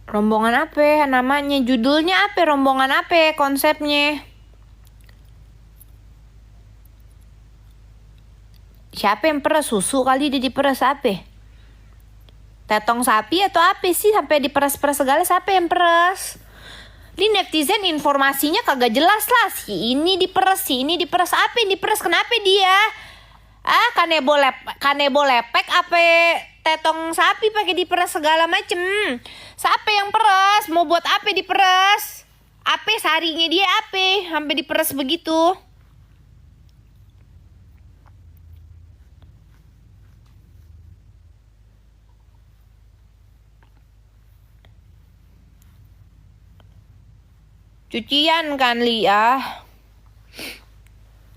Rombongan apa namanya? Judulnya apa? Rombongan apa konsepnya? Siapa yang peres? Susu kali dia diperes apa? Tetong sapi atau apa sih sampai diperes-peres segala? Siapa yang peres? Ini netizen informasinya kagak jelas lah. Si ini diperes, si ini diperes. Apa yang diperes? Kenapa dia? Kanebo lepek apa tetong sapi pakai diperes segala macem. Siapa yang peres? Mau buat apa diperes? Apa sarinya dia apa? Sampai diperes begitu. Cucian kan Lia.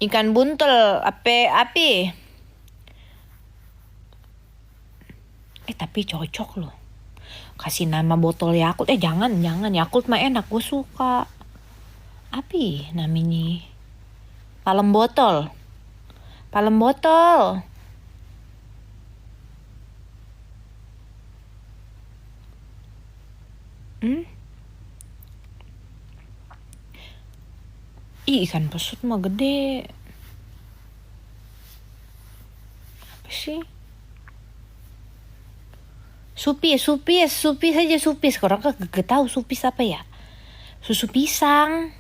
Ikan buntel api. Tapi cocok loh. Kasih nama botol Yakult. Jangan Yakult mah enak, gue suka. Api namanya. Palem botol. Ikan pesut mah gede. Apa sih? Supis aja supis. Orang kagak tahu supis apa ya? Susu pisang.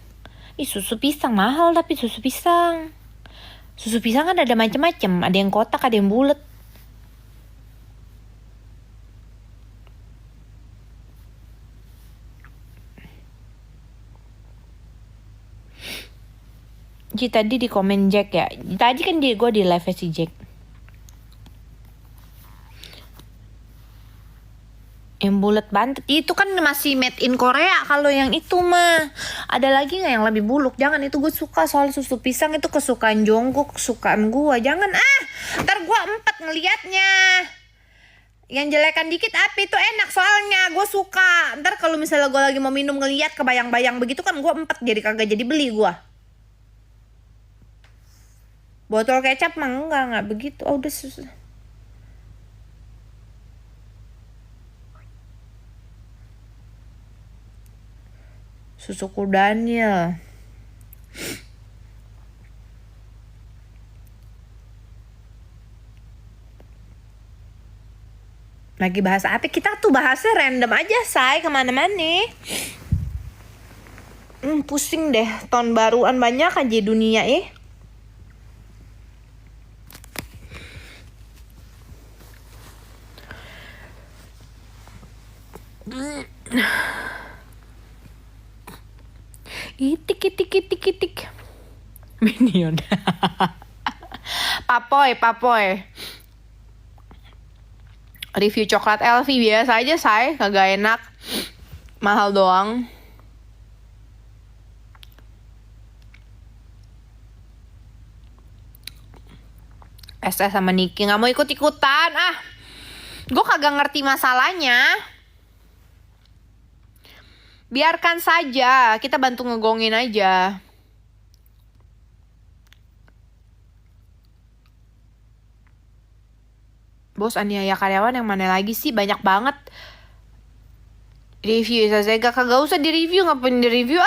Susu pisang mahal tapi susu pisang. Susu pisang kan ada macam-macam. Ada yang kotak, ada yang bulat. Ji tadi di komen Jack ya. Tadi kan gue di live si Jack. Yang bulat banget itu kan masih made in Korea. Kalau yang itu mah ada lagi nggak yang lebih buluk? Jangan, itu gue suka soal susu pisang itu kesukaan Jongkook, kesukaan gue. Jangan ntar gue empet ngelihatnya. Yang jelekan dikit apa itu enak soalnya gue suka. Ntar kalau misalnya gue lagi mau minum ngelihat kebayang-bayang begitu kan gue empet jadi kagak jadi beli gue. Botol kecap mah enggak begitu. Udah susah. Susuku Daniel. Lagi bahas apa? Kita tuh bahasnya random aja, say, kemana-mana. Pusing deh, tahun baruan banyak aja dunia Itik. Minion. Papoy. Review coklat LV biasa aja, say, kagak enak. Mahal doang. SS sama Niki nggak mau ikut-ikutan. Gue kagak ngerti masalahnya. Biarkan saja, kita bantu ngegongin aja. Bos aniaya karyawan yang mana lagi sih? Banyak banget. Review Zazega kagak usah di-review, ngapain di-review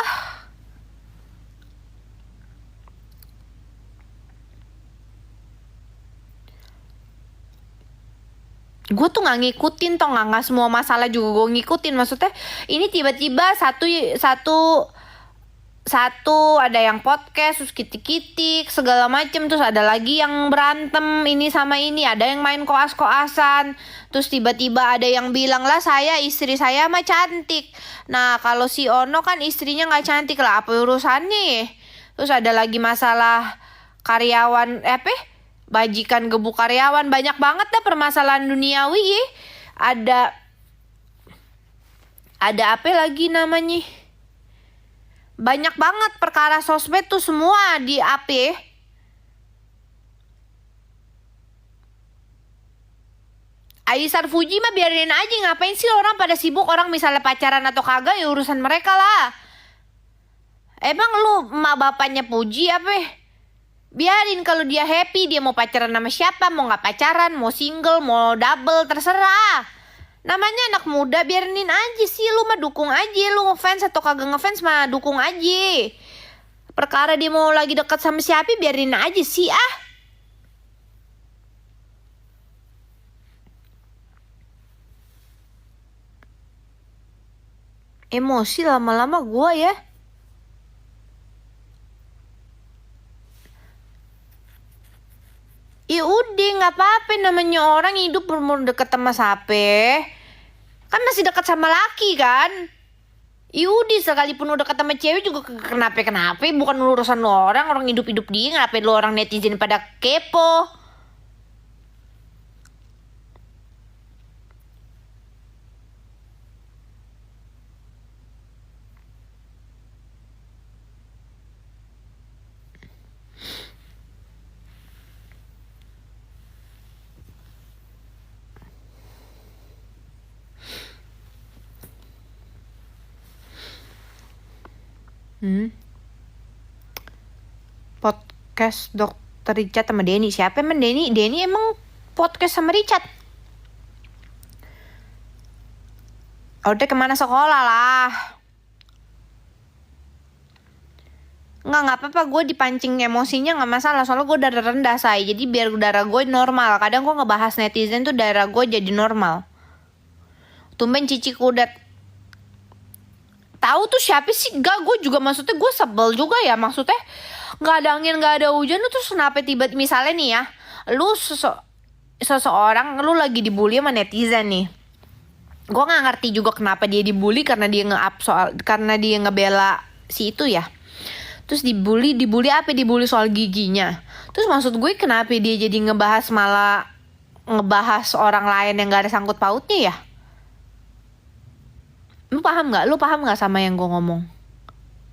Gue tuh nggak ngikutin toh, nggak semua masalah juga gue ngikutin. Maksudnya ini tiba-tiba satu ada yang podcast terus kitik-kitik segala macem, terus ada lagi yang berantem ini sama ini, ada yang main koas-koasan, terus tiba-tiba ada yang bilang lah istri saya mah cantik. Nah kalau si Ono kan istrinya nggak cantik lah, apa urusannya? Terus ada lagi masalah karyawan bajikan gebuk karyawan. Banyak banget dah permasalahan duniawi Ada apa lagi namanya? Banyak banget perkara sosmed tuh semua di AP. Aisar Fuji mah biarin aja, ngapain sih orang pada sibuk, orang misalnya pacaran atau kagak ya urusan mereka lah. Emang lu emak bapaknya Puji apa? Biarin kalau dia happy, dia mau pacaran sama siapa, mau nggak pacaran, mau single, mau double, terserah. Namanya anak muda, biarin aja sih. Lu mah dukung aja, lu ngefans atau kagak ngefans mah dukung aja. Perkara dia mau lagi dekat sama siapa, biarin aja sih ah. Emosi lama-lama gua ya. Ya udah nggak apa-apa, namanya orang hidup berumur deket sama sape. Kan masih dekat sama laki kan. Ya udah, sekalipun udah dekat sama cewek juga kenapa-kenapa, bukan urusan lo orang, orang hidup-hidup dia, ngapain lo orang netizen pada kepo. Podcast Dokter Richard sama Denny. Siapa emang Denny? Denny emang podcast sama Richard. Udah kemana sekolah lah. Nggak apa-apa, gue dipancing emosinya nggak masalah. Soalnya gue darah rendah, say. Jadi biar darah gue normal. Kadang gue ngebahas netizen tuh darah gue jadi normal. Tumben Cici Kudat. Tahu tuh siapa sih? Gak, gue juga maksudnya gue sebel juga ya. Maksudnya nggak ada angin, nggak ada hujan, lu terus kenapa tiba misalnya nih ya, lu seseorang lu lagi dibully sama netizen nih. Gue nggak ngerti juga kenapa dia dibully, karena dia nge-up soal, karena dia ngebela si itu ya. Terus dibully apa? Dibully soal giginya. Terus maksud gue kenapa dia jadi malah ngebahas orang lain yang gak ada sangkut pautnya ya? Lu paham nggak sama yang gue ngomong?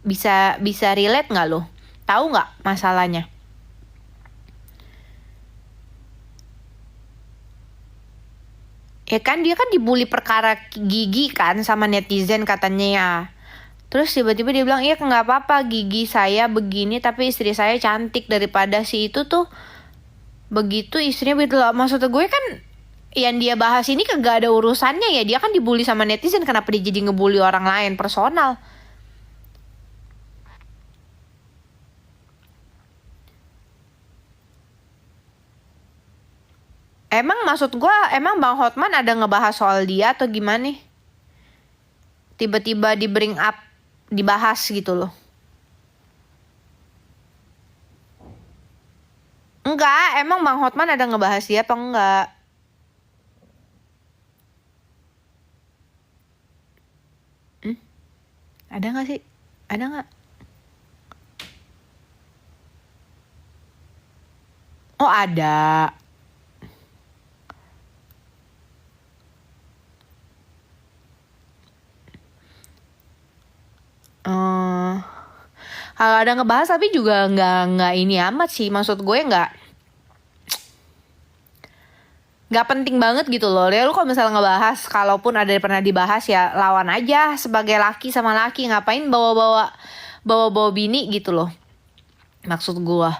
Bisa relate nggak lo? Tahu nggak masalahnya? Ya kan dia kan dibully perkara gigi kan sama netizen katanya ya. Terus tiba-tiba dia bilang, iya nggak apa-apa gigi saya begini tapi istri saya cantik daripada si itu tuh. Begitu istrinya begitu lah. Maksud gue kan yang dia bahas ini kagak ada urusannya ya. Dia kan dibully sama netizen, kenapa dia jadi ngebully orang lain personal? Emang maksud gue, emang Bang Hotman ada ngebahas soal dia atau gimana? Tiba-tiba di bring up, dibahas gitu loh. Enggak, emang Bang Hotman ada ngebahas dia apa enggak? Ada nggak sih? Ada nggak? Oh ada. Eh, kalau ada ngebahas tapi juga nggak ini amat sih. Maksud gue nggak penting banget gitu loh. Ya lu kalau misalnya ngebahas, kalaupun ada pernah dibahas ya lawan aja sebagai laki sama laki. Ngapain bawa-bawa bini gitu loh. Maksud gue,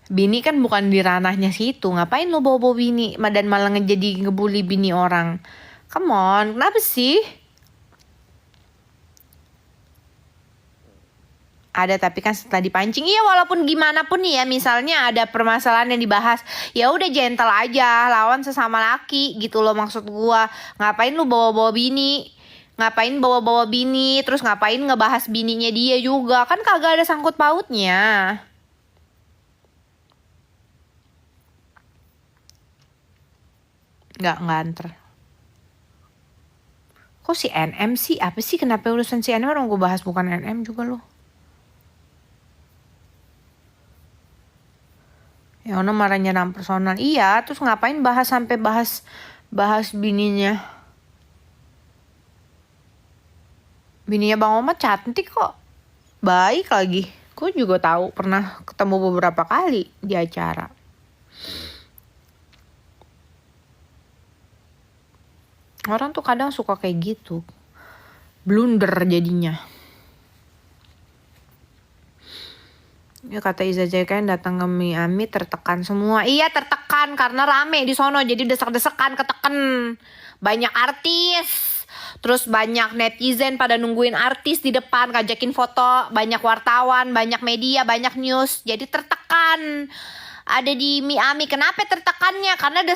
bini kan bukan di ranahnya situ. Ngapain lo bawa-bawa bini dan malah jadi ngebully bini orang? Come on, kenapa sih? Ada tapi kan setelah dipancing, iya walaupun gimana pun nih ya, misalnya ada permasalahan yang dibahas, ya udah gentle aja lawan sesama laki gitu loh. Maksud gua, ngapain lu bawa-bawa bini, terus ngapain ngebahas bininya dia juga, kan kagak ada sangkut pautnya. Nggak nganter. Kok si NM sih, apa sih, kenapa urusan si NM orang gue bahas, bukan NM juga loh. Ya ono marah nyerang personal. Iya, terus ngapain bahas sampai bahas bininya. Bininya Bang Omat cantik kok. Baik lagi. Gue juga tahu, pernah ketemu beberapa kali di acara. Orang tuh kadang suka kayak gitu. Blunder jadinya. Ya kata Iza JKN datang ke Miami tertekan semua. Iya tertekan karena rame di sono, jadi desak-desakan, keteken. Banyak artis. Terus banyak netizen pada nungguin artis di depan, ngajakin foto, banyak wartawan, banyak media, banyak news. Jadi tertekan. Ada di Miami. Kenapa tertekannya? Karena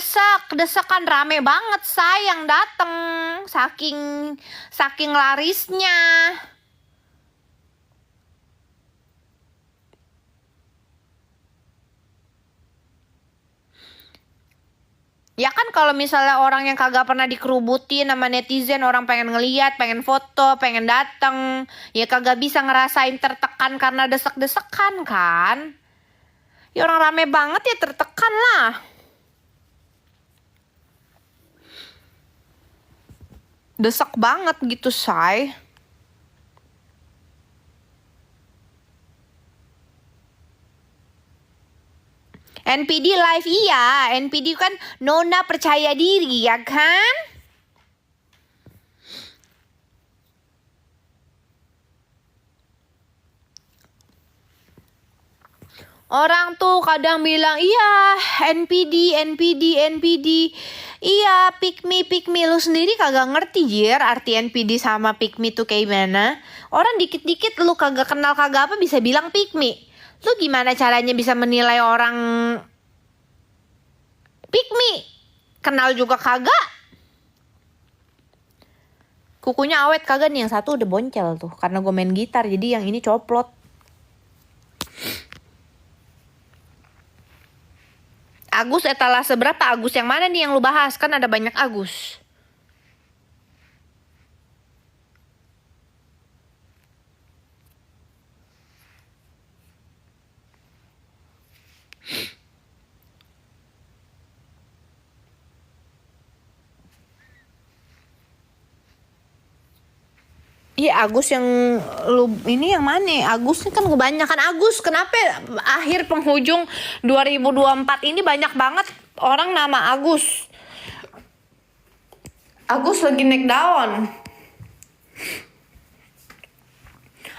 desakan rame banget sayang dateng. Saking larisnya. Ya kan kalau misalnya orang yang kagak pernah dikerubutin sama netizen, orang pengen ngeliat, pengen foto, pengen dateng, ya kagak bisa ngerasain tertekan karena desek-desekan kan. Ya orang rame banget ya tertekan lah. Desek banget gitu say. NPD live iya, NPD kan Nona percaya diri ya kan? Orang tuh kadang bilang, iya NPD. Iya pick me. Lu sendiri kagak ngerti jir arti NPD sama pick me tuh kayak gimana. Orang dikit-dikit lu kagak kenal kagak apa bisa bilang pick me. Lu gimana caranya bisa menilai orang pick me? Kenal juga kagak. Kukunya awet kagak nih, yang satu udah boncel tuh karena gue main gitar, jadi yang ini coplot. Agus etalase berapa? Agus yang mana nih yang lu bahas? Kan ada banyak Agus. Iya Agus yang lu ini yang mana? Agus ini kan kebanyakan Agus. Kenapa akhir penghujung 2024 ini banyak banget orang nama Agus? Agus lagi naik daun.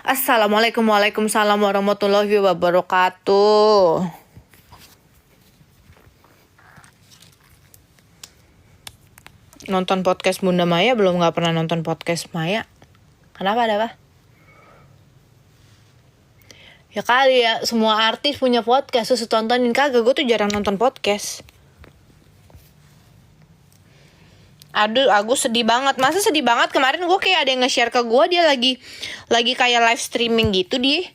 Assalamualaikum waalaikumsalam warahmatullahi wabarakatuh. Nonton podcast Bunda Maya belum, nggak pernah nonton podcast Maya. Kenapa ada apa? Ya kali ya, semua artis punya podcast, terus tontonin kagak, gue tuh jarang nonton podcast. Aduh, Agus sedih banget. Masa sedih banget? Kemarin gue kayak ada yang nge-share ke gue, dia lagi kayak live streaming gitu dia.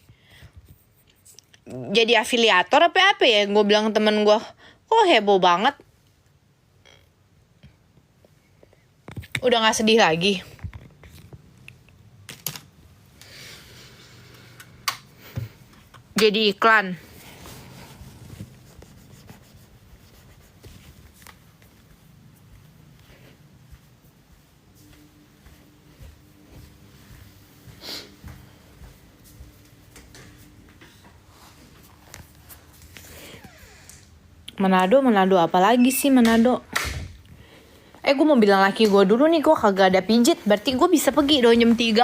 Jadi afiliator apa ya? Gue bilang temen gue, kok heboh banget. Udah gak sedih lagi. Jadi iklan. Manado apalagi sih Manado? Gue mau bilang laki gue dulu nih, gue kagak ada pijit, berarti gue bisa pergi dong jam 3.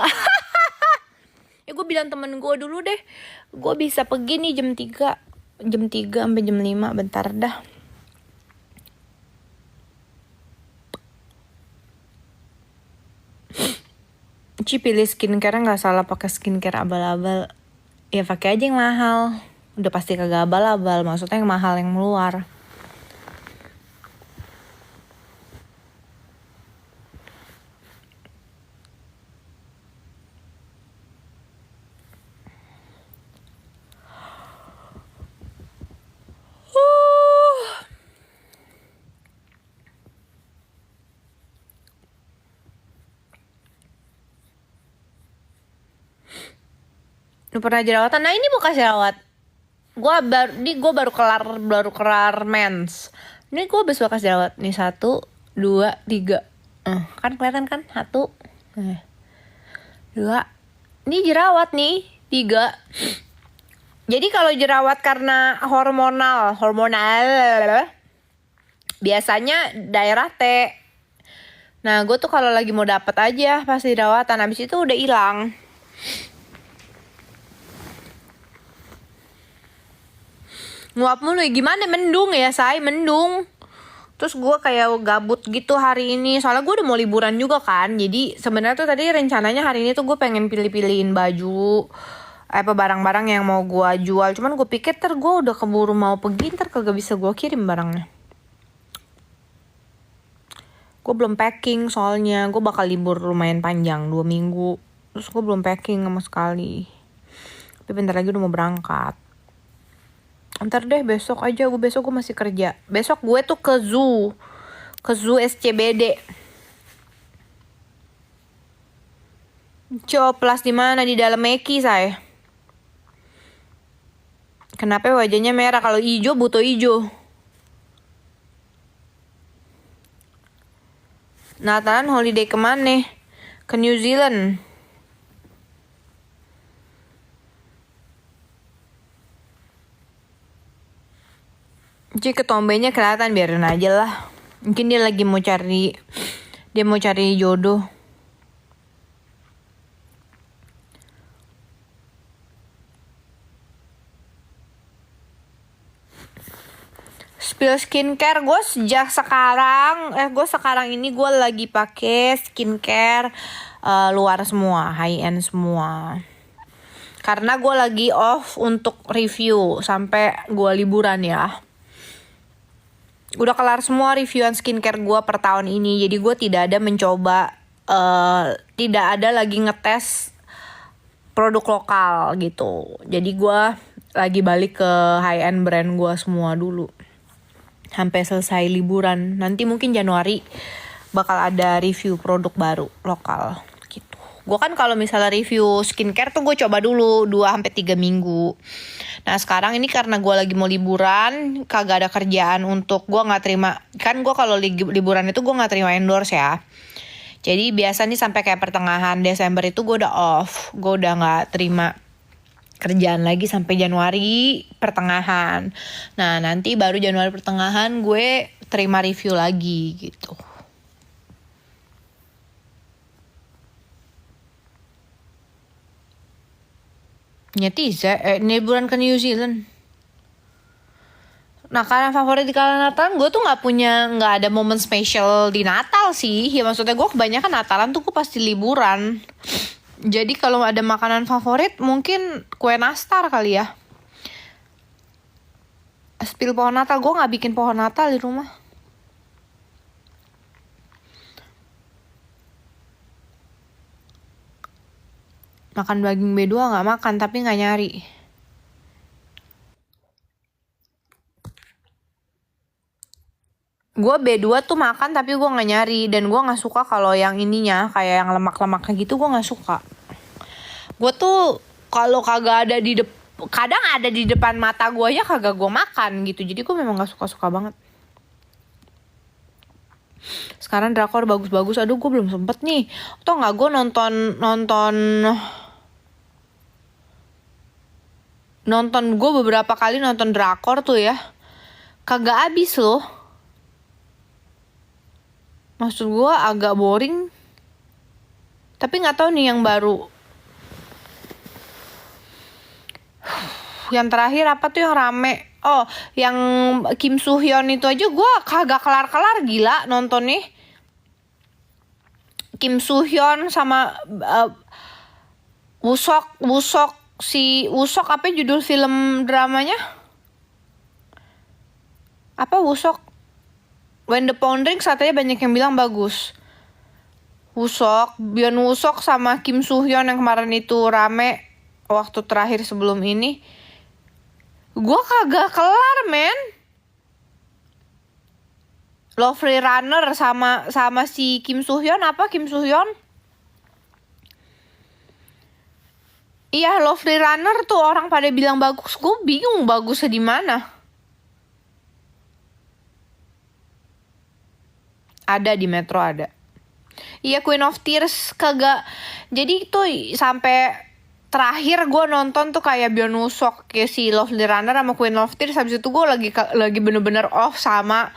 Gue bilang temen gue dulu deh, gue bisa pergi nih jam 3 sampai jam 5, bentar dah. Ci pilih skincare nggak salah, pakai skincare abal-abal. Ya pakai aja yang mahal. Udah pasti kagak abal-abal, maksudnya yang mahal yang luar. Lu pernah jerawatan? Nah ini bukan jerawat. Gue baru kelar mens. Ini gue habis bekas jerawat. Nih 1, 2, 3. Kan kelihatan kan? 1, 2. Ini jerawat nih 3. Jadi kalau jerawat karena hormonal biasanya daerah T. Nah gue tuh kalau lagi mau dapet aja pasti jerawatan, habis itu udah hilang. Nguap mulu ya, gimana, mendung ya say, mendung. Terus gue kayak gabut gitu hari ini, soalnya gue udah mau liburan juga kan. Jadi sebenarnya tuh tadi rencananya hari ini tuh gue pengen pilih-pilihin baju apa barang-barang yang mau gue jual. Cuman gue pikir ntar gue udah keburu mau pergi, ntar kagak bisa gue kirim barangnya. Gue belum packing soalnya gue bakal libur lumayan panjang 2 minggu. Terus gue belum packing sama sekali. Tapi bentar lagi udah mau berangkat. Ntar deh besok aja, besok gue masih kerja. Besok gue tuh ke zoo SCBD. Coplas di mana? Di dalam Meki saya. Kenapa wajahnya merah? Kalau hijau butuh hijau. Natalan holiday kemana? Ke New Zealand. Jadi ketombenya kelihatan, biarin aja lah. Mungkin dia lagi mau cari jodoh. Spill skincare gue sekarang ini gue lagi pakai skincare luar semua, high end semua. Karena gue lagi off untuk review sampai gue liburan ya. Udah kelar semua reviewan skincare gue per tahun ini. Jadi gue tidak ada mencoba, tidak ada lagi ngetes produk lokal gitu. Jadi gue lagi balik ke high end brand gue semua dulu sampai selesai liburan. Nanti mungkin Januari bakal ada review produk baru lokal gitu. Gue kan kalau misalnya review skincare tuh gue coba dulu 2-3 minggu. Nah sekarang ini karena gue lagi mau liburan, kagak ada kerjaan untuk gue nggak terima. Kan gue kalau liburan itu gue nggak terima endorse ya. Jadi biasa nih sampai kayak pertengahan Desember itu gue udah off. Gue udah nggak terima kerjaan lagi sampai Januari pertengahan. Nah nanti baru Januari pertengahan gue terima review lagi gitu. Nyetiza, liburan ke New Zealand. Nah karena favorit di kalangan Natalan, gue tuh nggak ada momen spesial di Natal sih. Ya maksudnya gue kebanyakan Natalan tuh gue pasti liburan. Jadi kalau ada makanan favorit mungkin kue nastar kali ya. Spill pohon Natal, gue nggak bikin pohon Natal di rumah. Makan daging B2 nggak makan, tapi nggak nyari. Gue B2 tuh makan tapi gue nggak nyari. Dan gue nggak suka kalau yang ininya kayak yang lemak-lemaknya gitu, gue nggak suka. Gue tuh kalau kagak ada kadang ada di depan mata gue ya kagak gue makan gitu. Jadi gue memang nggak suka banget. Sekarang drakor bagus-bagus, aduh gue belum sempet nih. Atau nggak gue nonton gue beberapa kali nonton drakor tuh ya, kagak abis loh. Maksud gue agak boring. Tapi nggak tahu nih yang baru. Yang terakhir apa tuh yang rame? Oh, yang Kim Soo Hyun itu aja gue kagak kelar-kelar, gila nonton nih. Kim Soo Hyun sama Wusok si Wusok, apa judul film dramanya? Apa Wusok? When the Phone Rings, katanya banyak yang bilang bagus. Byun Wusok sama Kim Soo Hyun yang kemarin itu rame waktu terakhir sebelum ini. Gue kagak kelar, men. Lovely Runner sama si Kim Soo Hyun, apa Kim Soo Hyun? Iya, Lovely Runner tuh orang pada bilang bagus. Gue bingung bagusnya di mana. Ada di Metro ada. Iya, Queen of Tears kagak. Jadi tuh sampai terakhir gue nonton tuh kayak Byun Wusok kayak si Lovely Runner sama Queen of Tears. Habis itu gue lagi bener-bener off sama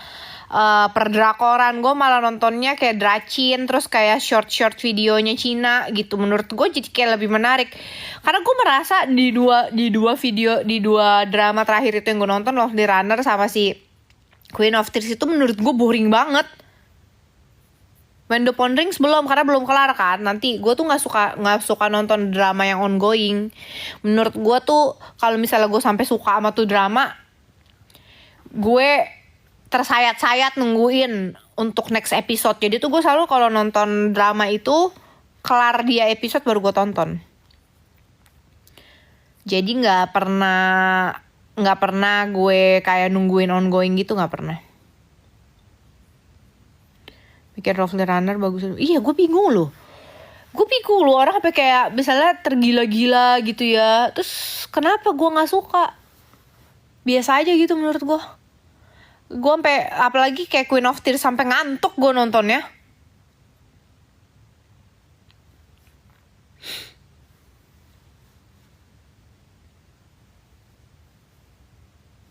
perdrakoran. Gue malah nontonnya kayak Dracin, terus kayak short videonya Cina gitu. Menurut gue jadi kayak lebih menarik. Karena gue merasa di dua drama terakhir itu yang gue nonton, Lovely Runner sama si Queen of Tears, itu menurut gue boring banget. When the Phone Rings belum, karena belum kelar kan. Nanti gue tuh nggak suka nonton drama yang ongoing. Menurut gue tuh kalau misalnya gue sampai suka sama tuh drama, gue tersayat-sayat nungguin untuk next episode. Jadi tuh gue selalu kalau nonton drama itu kelar dia episode baru gue tonton. Jadi nggak pernah gue kayak nungguin ongoing gitu, nggak pernah. Mikir Lovely Runner bagus. Iya, gue bingung loh orang sampai kayak misalnya tergila-gila gitu ya. Terus kenapa gue nggak suka? Biasa aja gitu menurut gue. Gue sampai apalagi kayak Queen of Tears sampai ngantuk gue nontonnya.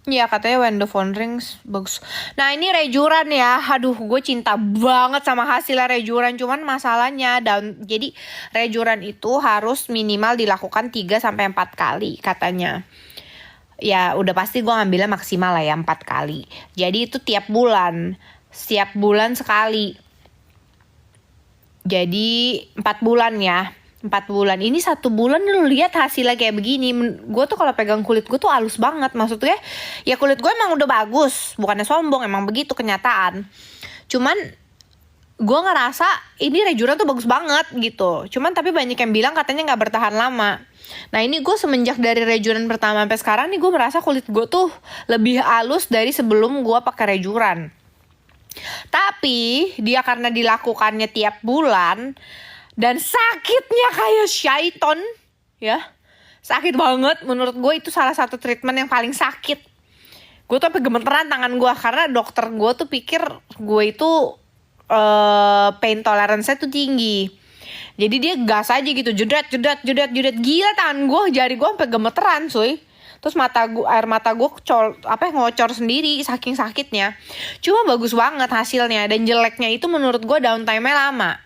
Iya, katanya When the Phone Rings bagus. Nah, ini Rejuran ya. Aduh, gue cinta banget sama hasilnya Rejuran. Cuman masalahnya jadi Rejuran itu harus minimal dilakukan 3-4 kali katanya. Ya udah pasti gue ngambilnya maksimal lah ya 4 kali. Jadi itu tiap bulan sekali. Jadi 4 bulan ya. 4 bulan. Ini 1 bulan lu lihat hasilnya kayak begini. Gue tuh kalau pegang kulit gue tuh halus banget. Maksudnya ya kulit gue emang udah bagus. Bukannya sombong, emang begitu kenyataan. Cuman gue ngerasa ini Rejuran tuh bagus banget gitu. Cuman tapi banyak yang bilang katanya gak bertahan lama. Nah ini gue semenjak dari Rejuran pertama sampai sekarang nih, gue merasa kulit gue tuh lebih halus dari sebelum gue pakai Rejuran. Tapi dia karena dilakukannya tiap bulan dan sakitnya kayak syaiton ya, sakit banget. Menurut gue itu salah satu treatment yang paling sakit. Gue tuh sampai gemeteran tangan gue karena dokter gue tuh pikir gue itu pain tolerance-nya tuh tinggi. Jadi dia gas aja gitu, jedat. Gila tangan gue, jari gue sampai gemeteran cuy. Terus air mata gue ngocor sendiri saking sakitnya. Cuma bagus banget hasilnya. Dan jeleknya itu menurut gue downtime-nya lama.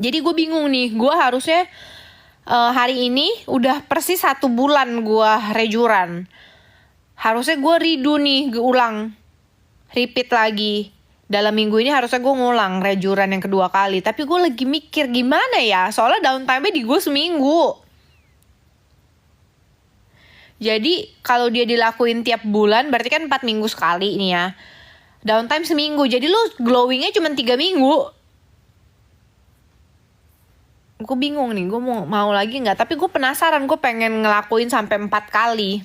Jadi gue bingung nih, gue harusnya hari ini udah persis 1 bulan gue Rejuran. Harusnya gue redo nih, ulang, repeat lagi. Dalam minggu ini harusnya gue ngulang Rejuran yang kedua kali. Tapi gue lagi mikir gimana ya, soalnya downtime-nya di gue seminggu. Jadi kalau dia dilakuin tiap bulan berarti kan 4 minggu sekali nih ya. Downtime seminggu, jadi lu glowingnya cuma 3 minggu. Gue bingung nih, gue mau lagi nggak? Tapi gue penasaran, gue pengen ngelakuin sampai 4 kali.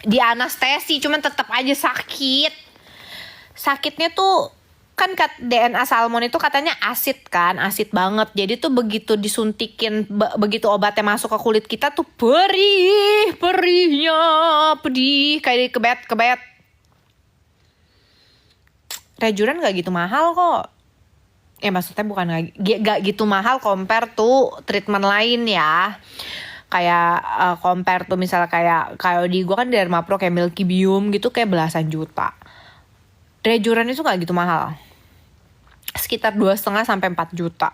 Di anestesi, cuman tetap aja sakit. Sakitnya tuh kan DNA salmon itu katanya asid kan, asid banget. Jadi tuh begitu disuntikin, begitu obatnya masuk ke kulit kita tuh pedih kayak kebet. Rejuran nggak gitu mahal kok. Maksudnya bukan gak gitu mahal compare tuh treatment lain ya. Kayak compare tuh misalnya kayak di gue kan Dermapro kayak Milky Biome gitu kayak belasan juta. Rejuran itu gak gitu mahal. Sekitar 2,5-4 juta.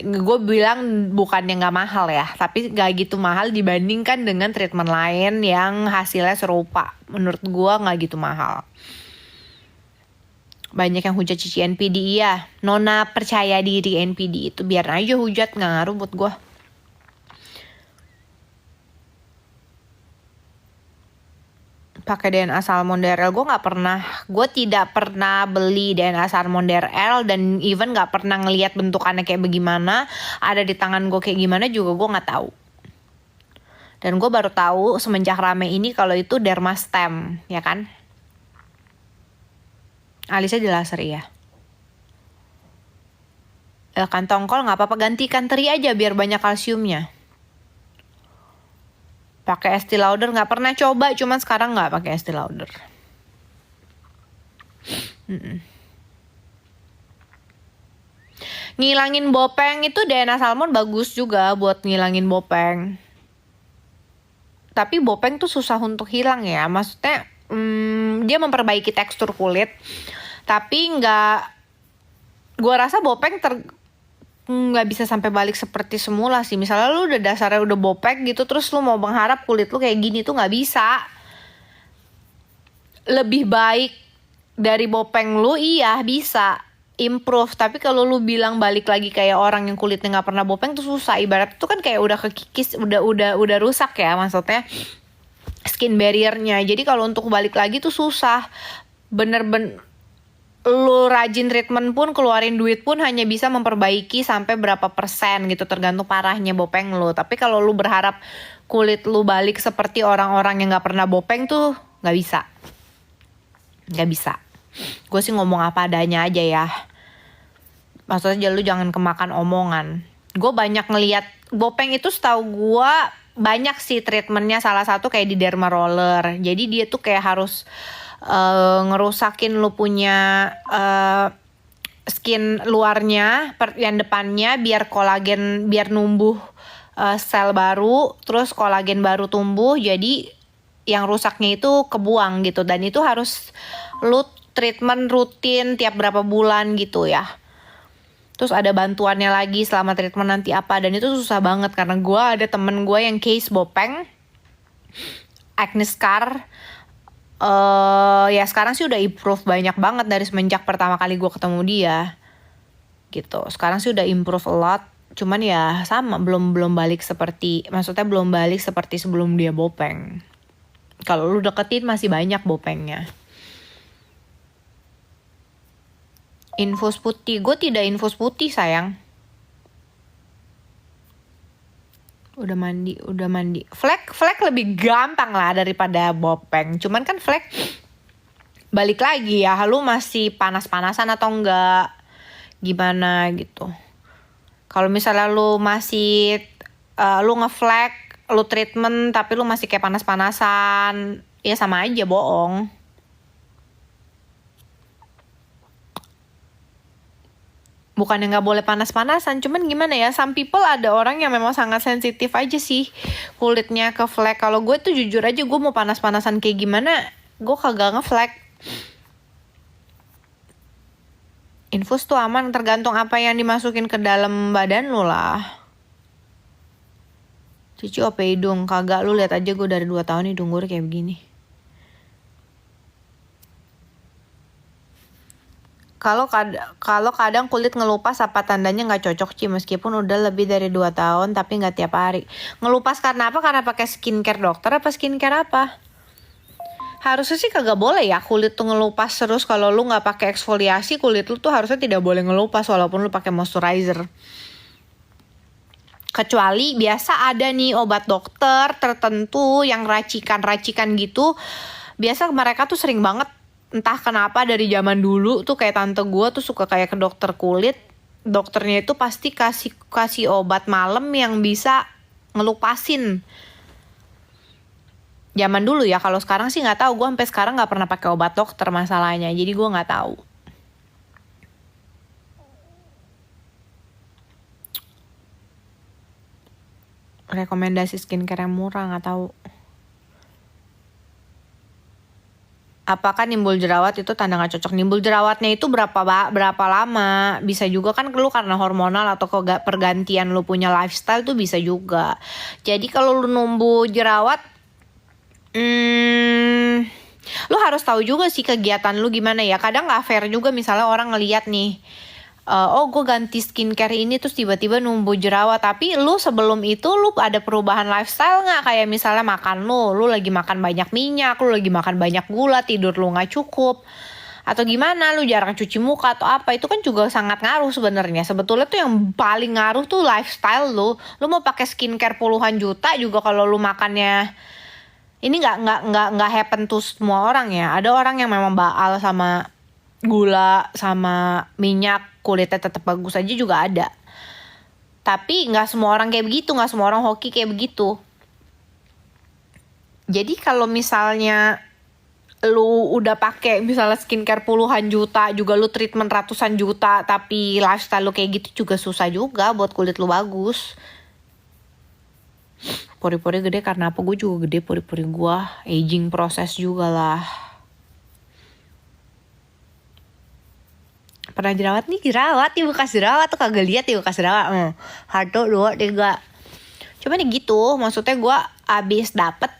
Gue bilang bukannya gak mahal ya, tapi gak gitu mahal dibandingkan dengan treatment lain yang hasilnya serupa. Menurut gue gak gitu mahal. Banyak yang hujat Cici NPD, iya. Nona percaya diri NPD itu biar aja hujat, gak ngaruh buat gue. Pakai DNA salmon DRL, gue tidak pernah beli DNA salmon DRL dan even gak pernah ngelihat bentukannya kayak bagaimana, ada di tangan gue kayak gimana juga gue nggak tahu. Dan gue baru tahu semenjak rame ini kalau itu Dermastem, ya kan? Alisnya di laser ya. Kantong kol nggak apa-apa, ganti ikan teri aja biar banyak kalsiumnya. Pakai Estee Lauder nggak pernah coba, cuman sekarang nggak pakai Estee Lauder. Ngilangin bopeng itu DNA salmon bagus juga buat ngilangin bopeng. Tapi bopeng tuh susah untuk hilang ya, maksudnya dia memperbaiki tekstur kulit, tapi gue rasa Bopeng nggak bisa sampai balik seperti semula sih. Misalnya lu udah dasarnya udah bopek gitu, terus lu mau mengharap kulit lu kayak gini tuh nggak bisa. Lebih baik dari Bopeng lu, iya bisa improve. Tapi kalau lu bilang balik lagi kayak orang yang kulitnya nggak pernah Bopeng tuh susah. Ibarat itu kan kayak udah kekikis, udah rusak ya, maksudnya skin barriernya. Jadi kalau untuk balik lagi tuh susah. Bener-bener lu rajin treatment pun, keluarin duit pun hanya bisa memperbaiki sampai berapa persen gitu, tergantung parahnya Bopeng lu. Tapi kalau lu berharap kulit lu balik seperti orang-orang yang gak pernah Bopeng tuh gak bisa. Gak bisa. Gue sih ngomong apa adanya aja ya. Maksudnya lu jangan kemakan omongan. Gue banyak ngeliat Bopeng itu, setahu gue banyak sih treatmentnya. Salah satu kayak di derma roller. Jadi dia tuh kayak harus ngerusakin lu punya skin luarnya, yang depannya, biar kolagen, biar numbuh sel baru, terus kolagen baru tumbuh, jadi yang rusaknya itu kebuang gitu. Dan itu harus lu treatment rutin tiap berapa bulan gitu ya. Terus ada bantuannya lagi selama treatment nanti apa, dan itu susah banget karena gue ada temen gue yang case Bopeng, acne scar. Ya sekarang sih udah improve banyak banget dari semenjak pertama kali gue ketemu dia gitu. Sekarang sih udah improve a lot, cuman ya sama, belum balik seperti, maksudnya belum balik seperti sebelum dia Bopeng. Kalau lu deketin masih banyak Bopengnya. Infus putih, gue tidak infus putih sayang. Udah mandi. Flek lebih gampang lah daripada Bopeng. Cuman kan flek balik lagi ya, lu masih panas-panasan atau enggak, gimana gitu. Kalau misalnya lu masih lu ngeflek, lu treatment tapi lu masih kayak panas-panasan, ya sama aja bohong. Bukannya nggak boleh panas-panasan, cuman gimana ya, some people, ada orang yang memang sangat sensitif aja sih kulitnya ke flek. Kalau gue tuh jujur aja, gue mau panas-panasan kayak gimana, gue kagak ngeflek. Infus tuh aman, tergantung apa yang dimasukin ke dalam badan lu lah. Cici OP hidung, kagak, lu lihat aja gue dari 2 tahun hidung gue kayak begini. Kalau kadang kulit ngelupas, apa tandanya nggak cocok Ci? Meskipun udah lebih dari 2 tahun tapi nggak tiap hari. Ngelupas karena apa? Karena pakai skincare dokter apa skincare apa? Harusnya sih kagak boleh ya kulit tuh ngelupas terus. Kalau lu nggak pakai eksfoliasi, kulit lu tuh harusnya tidak boleh ngelupas walaupun lu pakai moisturizer. Kecuali biasa ada nih obat dokter tertentu yang racikan gitu. Biasa mereka tuh sering banget, entah kenapa dari zaman dulu tuh kayak tante gue tuh suka kayak ke dokter kulit. Dokternya itu pasti kasih obat malam yang bisa ngelupasin. Zaman dulu ya, kalau sekarang sih nggak tahu. Gue sampai sekarang nggak pernah pakai obat dokter masalahnya, jadi gue nggak tahu. Rekomendasi skincare yang murah nggak tahu. Apakah nimbul jerawat itu tanda nggak cocok? Nimbul jerawatnya itu berapa lama? Bisa juga kan lu karena hormonal atau pergantian lu punya lifestyle tuh bisa juga. Jadi kalau lu numbuh jerawat, lu harus tahu juga sih kegiatan lu gimana ya. Kadang nggak fair juga misalnya orang ngeliat nih, oh gue ganti skincare ini terus tiba-tiba numbuh jerawat. Tapi lu sebelum itu lu ada perubahan lifestyle gak? Kayak misalnya makan lu lagi makan banyak minyak, lu lagi makan banyak gula, tidur lu gak cukup, atau gimana, lu jarang cuci muka atau apa. Itu kan juga sangat ngaruh sebenarnya. Sebetulnya tuh yang paling ngaruh tuh lifestyle lu. Lu mau pakai skincare puluhan juta juga kalau lu makannya, ini nggak happen to semua orang ya. Ada orang yang memang baal sama gula sama minyak, kulitnya tetap bagus aja juga ada. Tapi nggak semua orang kayak begitu, nggak semua orang hoki kayak begitu. Jadi kalau misalnya lu udah pakai misalnya skincare puluhan juta, juga lu treatment ratusan juta, tapi lifestyle lu kayak gitu juga susah juga buat kulit lu bagus. pori-pori gede karena apa? Gue juga gede pori-pori gue, aging proses juga lah. Pernah jerawat nih, bekas jerawat tuh kagak lihat ya bekas jerawat. 1, 2, 3. Cuma nih gitu, maksudnya gue abis dapet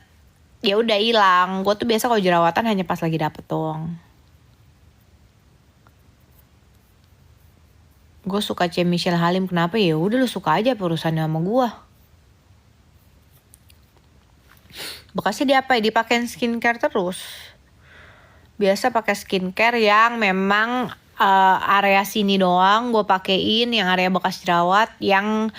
ya udah hilang. Gue tuh biasa kalau jerawatan hanya pas lagi dapet doang. Gue suka Michelle Halim, kenapa ya? Udah lu suka aja perusahaannya sama gue. Bekasnya diapain? Dipakein skincare terus. Biasa pakai skincare yang memang area sini doang gue pakein, yang area bekas jerawat yang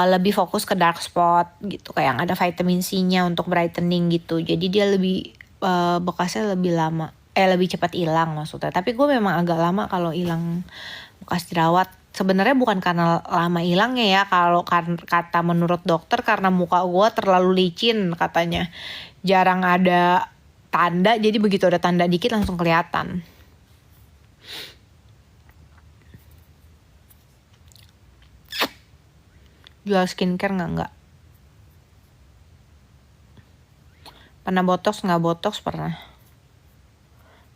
lebih fokus ke dark spot gitu, kayak yang ada vitamin C-nya untuk brightening gitu. Jadi dia lebih bekasnya lebih lama, lebih cepat hilang maksudnya. Tapi gue memang agak lama kalau hilang bekas jerawat. Sebenarnya bukan karena lama hilangnya ya, kalau kata menurut dokter karena muka gue terlalu licin katanya. Jarang ada tanda, jadi begitu ada tanda dikit langsung kelihatan. Jual skincare nggak? Pernah botox nggak? Botox pernah.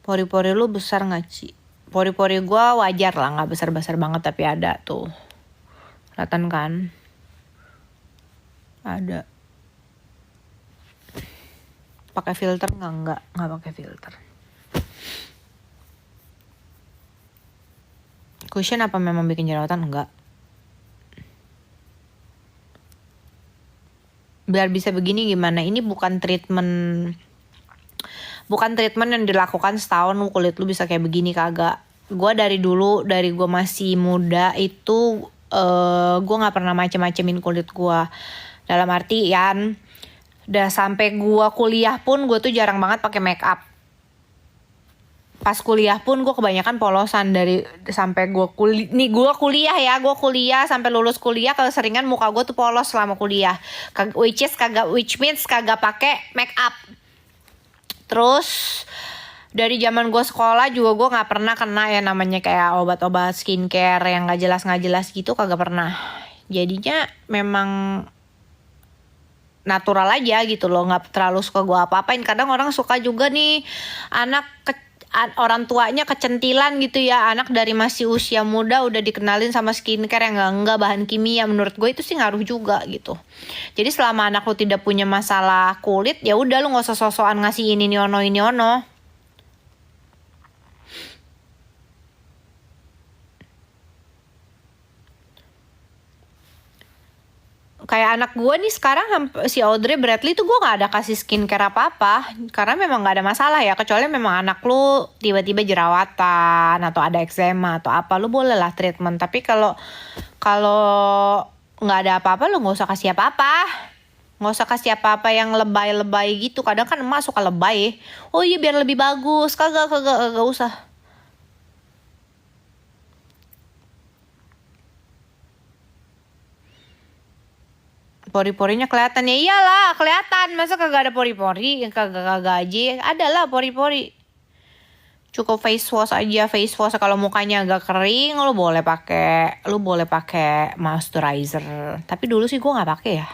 Pori-pori lu besar nggak, Ci? Pori-pori gue wajar lah, nggak besar-besar banget tapi ada tuh. Kelihatan kan? Ada. Pakai filter nggak? Nggak pakai filter. Cushion apa memang bikin jerawatan? Enggak. Biar bisa begini gimana? Ini bukan treatment yang dilakukan setahun kulit lu bisa kayak begini, kagak. Gue dari dulu, dari gue masih muda itu gue nggak pernah macem-macemin kulit gue. Dalam artian udah sampai gue kuliah pun gue tuh jarang banget pakai make up. Pas kuliah pun gue kebanyakan polosan dari sampai gue kuliah sampai lulus kuliah, keseringan muka gue tuh polos selama kuliah. Which means kagak pakai make up. Terus dari zaman gue sekolah juga gue nggak pernah kena ya namanya kayak obat-obat skincare yang nggak jelas gitu, kagak pernah. Jadinya memang natural aja gitu loh, nggak terlalu suka gue apa-apain. Kadang orang suka juga nih orang tuanya kecentilan gitu ya, anak dari masih usia muda udah dikenalin sama skincare yang enggak bahan kimia. Menurut gue itu sih ngaruh juga gitu. Jadi selama anak lu tidak punya masalah kulit, ya udah lu nggak usah sosokan ngasih ini ono. Kayak anak gue nih sekarang, si Audrey Bradley tuh gue gak ada kasih skincare apa-apa. Karena memang gak ada masalah ya. Kecuali memang anak lu tiba-tiba jerawatan atau ada eczema atau apa, lu boleh lah treatment. Tapi kalau gak ada apa-apa, lu gak usah kasih apa-apa. Gak usah kasih apa-apa yang lebay-lebay gitu. Kadang kan emak suka lebay. Oh iya biar lebih bagus. Kagak usah. Pori-porinya kelihatan ya, iyalah kelihatan, masa kagak ada pori-pori, kagak aja, ada lah pori-pori. Cukup face wash aja, kalau mukanya agak kering lu boleh pakai moisturizer. Tapi dulu sih gue nggak pakai ya.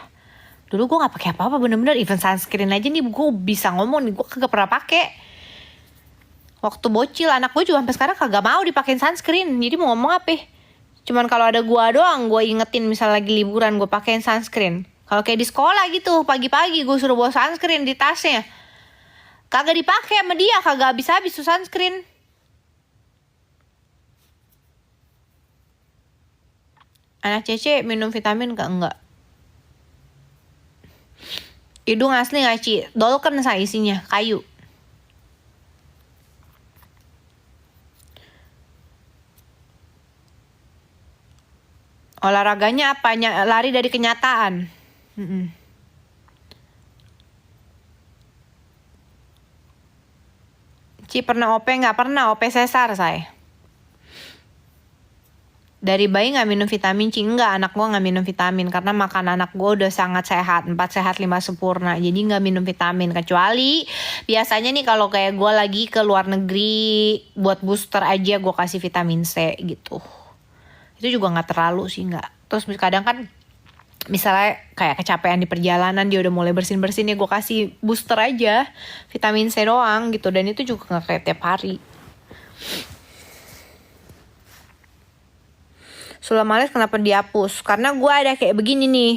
Dulu gue nggak pakai apa-apa, bener-bener even sunscreen aja nih gue bisa ngomong nih, gue kagak pernah pakai. Waktu bocil anak gue juga sampai sekarang kagak mau dipakein sunscreen. Jadi mau ngomong apa? Cuman kalau ada gua doang, gua ingetin misal lagi liburan gua pakein sunscreen. Kalau kayak di sekolah gitu, pagi-pagi gua suruh bawa sunscreen di tasnya. Kagak dipakai sama dia, kagak habis-habis tuh sunscreen. Anak Cece minum vitamin enggak? Hidung asli nggak, Ci? Dolken saya isinya, kayu. Olahraganya apa? Lari dari kenyataan. Ci pernah OP nggak? Pernah, OP sesar saya. Dari bayi nggak minum vitamin, Ci? Enggak, anak gue nggak minum vitamin. Karena makan anak gue udah sangat sehat. 4 sehat 5 sempurna. Jadi nggak minum vitamin. Kecuali biasanya nih kalau kayak gue lagi ke luar negeri buat booster aja gue kasih vitamin C gitu. Itu juga nggak terlalu sih, nggak. Terus kadang kan Misalnya kayak kecapean di perjalanan, dia udah mulai bersin-bersin, ya gue kasih booster aja, vitamin C doang gitu. Dan itu juga gak kayak tiap hari. Sulam alis kenapa dihapus? Karena gue ada kayak begini nih,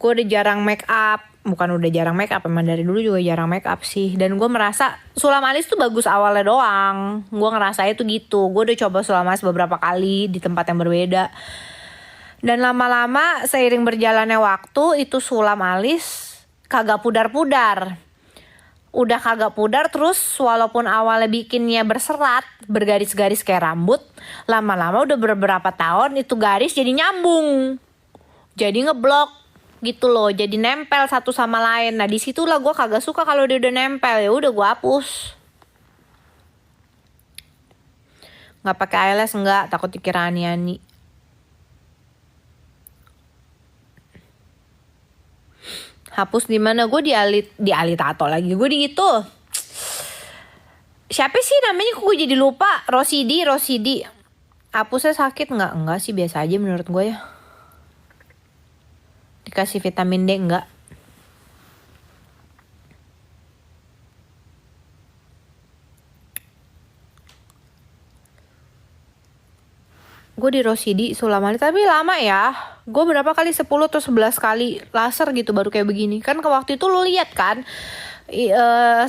gue udah jarang make up. Bukan udah jarang make up, emang dari dulu juga jarang make up sih. Dan gue merasa sulam alis tuh bagus awalnya doang. Gue ngerasa itu gitu. Gue udah coba sulam alis beberapa kali di tempat yang berbeda. Dan lama-lama seiring berjalannya waktu, itu sulam alis kagak pudar-pudar. Udah kagak pudar, terus walaupun awalnya bikinnya berserat, bergaris-garis kayak rambut, lama-lama udah beberapa tahun itu garis jadi nyambung. Jadi ngeblok gitu loh, jadi nempel satu sama lain. Nah disitulah gue kagak suka kalau dia udah nempel. Ya udah gue hapus. Nggak pakai eyelash, nggak, takut dikira ani-ani. Hapus di mana? Gue di alit tato lagi. Gue di itu. Siapa sih namanya? Kok gue jadi lupa. Rosidi. Hapusnya sakit nggak? Enggak sih, biasa aja menurut gue ya. Dikasih vitamin D enggak? Gue di Rosidi sulam alis, tapi lama ya. Gue berapa kali, 10 atau 11 kali laser gitu baru kayak begini. Kan ke waktu itu lu lihat kan,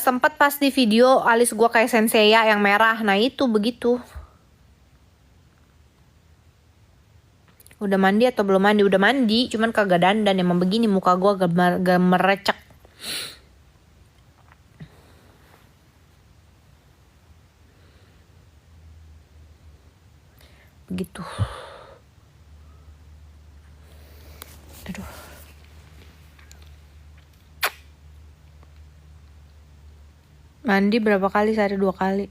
sempet pas di video alis gue kayak Senseiya yang merah. Nah itu begitu. Udah mandi atau belum mandi? Udah mandi, cuman kagak dandan. Emang begini muka gue agak merecek. Begitu. Aduh. Mandi berapa kali? Sehari 2 kali.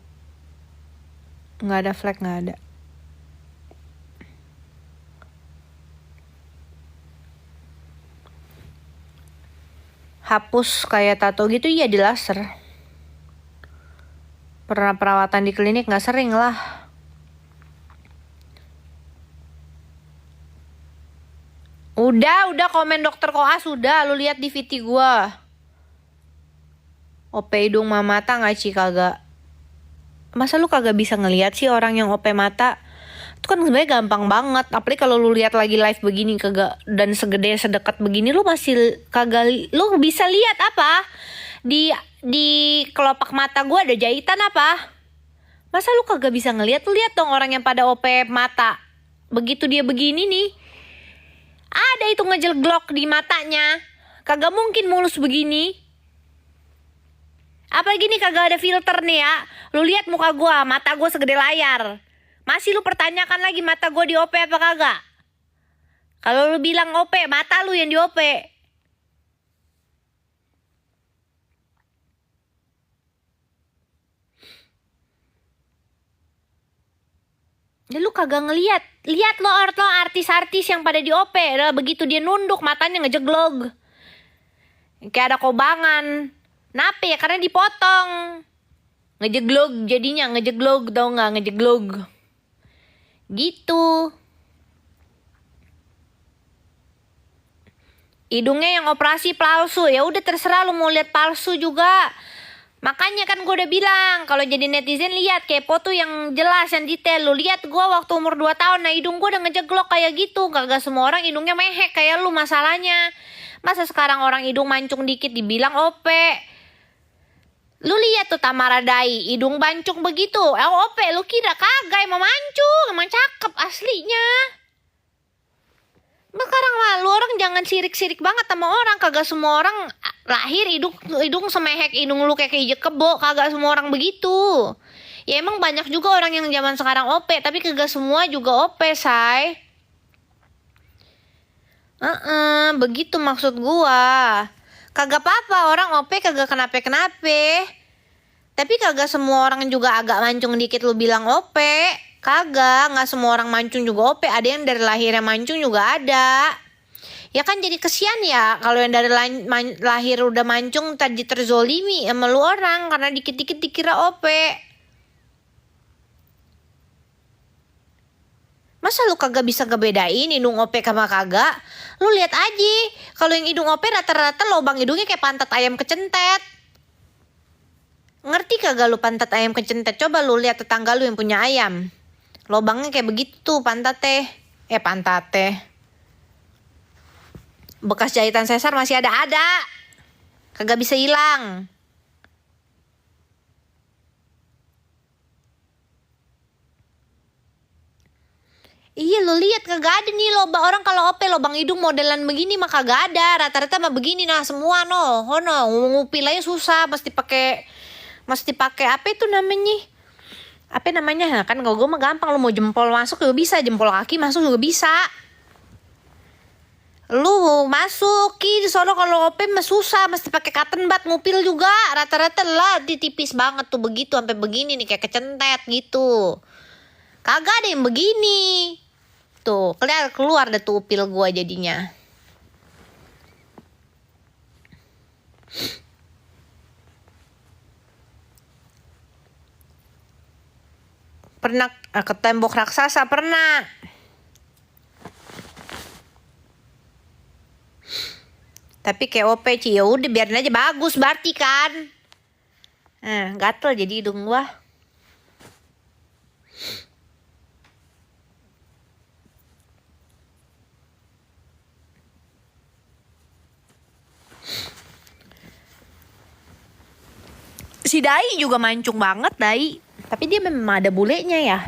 Nggak ada flek, nggak ada. Hapus kayak tato gitu, iya di laser. Pernah perawatan di klinik, nggak sering lah. Udah komen dokter koas, udah lu lihat di VT gua. OP hidung sama mata nggak sih? Kagak. Masa lu kagak bisa ngelihat sih orang yang OP mata? Itu kan sebenarnya gampang banget. Apalagi kalau lu lihat lagi live begini kagak, dan sedekat begini lu masih kagak. Lu bisa lihat apa? Di kelopak mata gua ada jahitan apa? Masa lu kagak bisa ngelihat? Lu lihat dong orang yang pada OP mata. Begitu dia begini nih, ada itu ngejelglok di matanya. Kagak mungkin mulus begini. Apalagi nih kagak ada filter nih ya. Lu lihat muka gua, mata gua segede layar. Masih lu pertanyakan lagi mata gua di OP apa kagak? Kalau lu bilang OP, mata lu yang di OP. Ya lu kagak ngeliat. Lihat lo artis-artis yang pada di OP. Begitu dia nunduk, matanya ngejeglog. Kayak ada kobangan. Kenapa ya? Karena dipotong. Ngejeglog, tau gak? Ngejeglog. Gitu. Hidungnya yang operasi palsu. Ya udah terserah lu mau lihat palsu juga. Makanya kan gue udah bilang, kalau jadi netizen lihat kepo tuh yang jelas, yang detail. Lu lihat gue waktu umur 2 tahun, nah hidung gue udah ngejeglok kayak gitu. Kagak semua orang hidungnya mehek kayak lu masalahnya. Masa sekarang orang hidung mancung dikit dibilang OP? Lu lihat tuh Tamara Dai, hidung bancung begitu. OP, lu kira kagak, emang mancung, emang cakep aslinya. Sekarang lah, lu orang jangan sirik-sirik banget sama orang. Kagak semua orang lahir hidung semehek hidung lu kayak hijau kebo. Kagak semua orang begitu. Ya emang banyak juga orang yang zaman sekarang OP, tapi kagak semua juga OP, say. Begitu maksud gua. Kagak apa-apa orang OP kagak kenapa-kenapa. Tapi kagak semua orang juga agak mancung dikit lu bilang OP. Kagak, gak semua orang mancung juga OP. Ada yang dari lahirnya mancung juga ada. Ya kan jadi kesian ya kalau yang dari lahir udah mancung tadi terzolimi sama lu orang karena dikit-dikit dikira OP. Masa lu kagak bisa ngebedain hidung OP sama kagak? Lu lihat aja, kalau yang hidung OP rata-rata lubang hidungnya kayak pantat ayam kecentet. Ngerti kagak lu pantat ayam kecentet? Coba lu lihat tetangga lu yang punya ayam. Lubangnya kayak begitu pantatnya. Pantatnya. Bekas jahitan sesar masih ada. Kagak bisa hilang. Iya lu lihat kagak ada nih loba orang kalau OP lubang hidung modelan begini mah kagak ada. Rata-rata mah begini nah semua no. Ngupil aja susah mesti pakai apa itu namanya? Apa namanya? Nah, kan kalau gue mah gampang, lu mau jempol masuk juga bisa, jempol kaki masuk juga bisa. Lu masukin sono kalau OP mah susah, mesti pakai cotton bud ngupil juga. Rata-rata lah ditipis banget tuh begitu sampai begini nih kayak kecentet gitu. Kagak ada yang begini. Tuh, keluar deh tuh upil gua jadinya. Pernah ke tembok raksasa pernah. Tapi kayak OP ya udah biarin aja bagus berarti kan. Gatel jadi hidung gua. Si Dai juga mancung banget Dai. Tapi dia memang ada bulenya ya.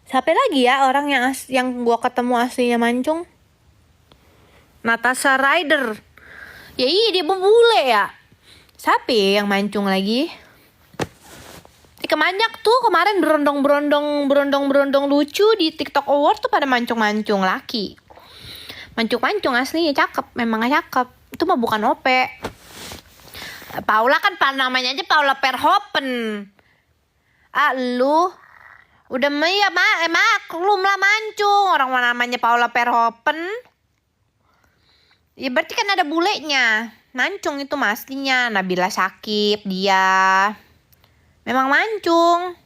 Siapa lagi ya orang yang gua ketemu aslinya mancung? Natasha Rider. Ya iya dia bule ya. Siapa yang mancung lagi? Kebanyak tuh kemarin berondong lucu di TikTok Award tuh pada mancung-mancung laki. Mancung-mancung aslinya cakep, memang cakep. Itu mah bukan OP. Paula kan namanya aja Paula Verhoeven. Lu udah maklum lah mancung. Orang namanya Paula Verhoeven. Ya berarti kan ada bulenya. Mancung itu aslinya. Nabila Syakib dia. Memang mancung.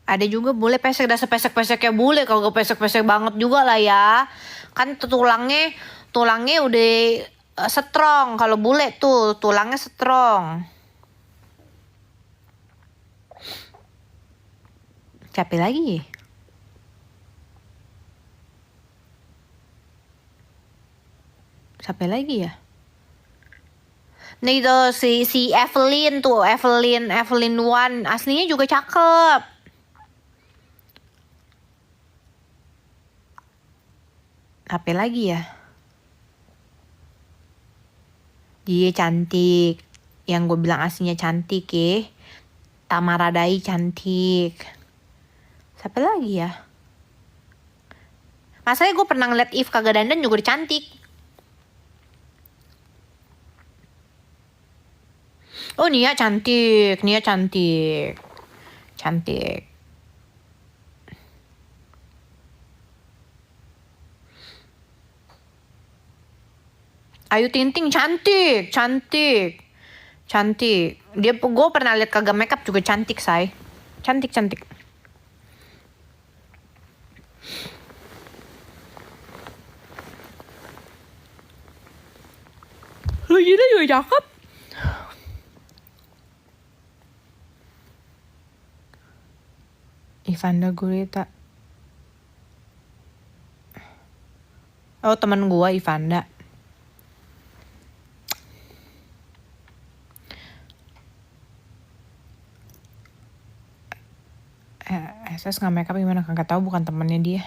Ada juga bule pesek, dah sepesek-peseknya bule. Kalau gue pesek-pesek banget juga lah ya. Kan tulangnya udah strong. Kalau bule tuh tulangnya strong. Capek lagi. Siapa lagi ya? Nih tuh si Evelyn tuh, Evelyn Wan aslinya juga cakep. Apa lagi ya? Dia cantik. Yang gue bilang aslinya cantik ya. Tamara Dai cantik. Siapa lagi ya? Masalahnya gue pernah ngeliat If kagak dandan juga udah cantik. Oh Nia cantik. Cantik. Ayu Ting Ting cantik. Gue pernah lihat kagak makeup juga cantik say. Cantik. Lu Gina juga cakep. Ivanda Gurita. Oh temen gua Ivanda. SS nggak makeup gimana? Kagak tahu, bukan temennya dia.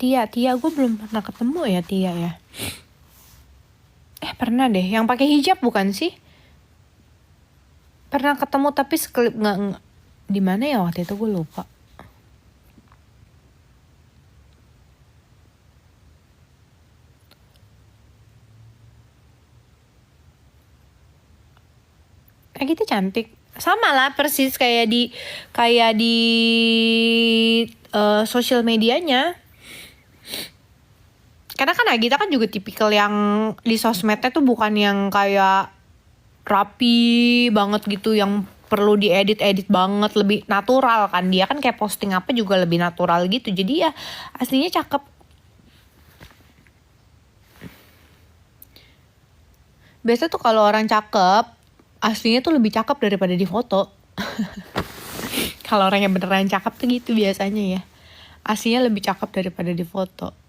Tia, gue belum pernah ketemu ya Tia ya. Pernah deh, yang pakai hijab bukan sih? Pernah ketemu tapi sekelip nggak di mana ya waktu itu gue lupa. Agita cantik. Sama lah persis kayak di sosial medianya. Karena kan Agita kan juga tipikal yang di sosmednya tuh bukan yang kayak rapi banget gitu, yang perlu diedit banget, lebih natural kan. Dia kan kayak posting apa juga lebih natural gitu. Jadi ya aslinya cakep. Biasa tuh kalau orang cakep, aslinya tuh lebih cakep daripada di foto. Kalau orang yang beneran cakep tuh gitu biasanya ya. Aslinya lebih cakep daripada di foto.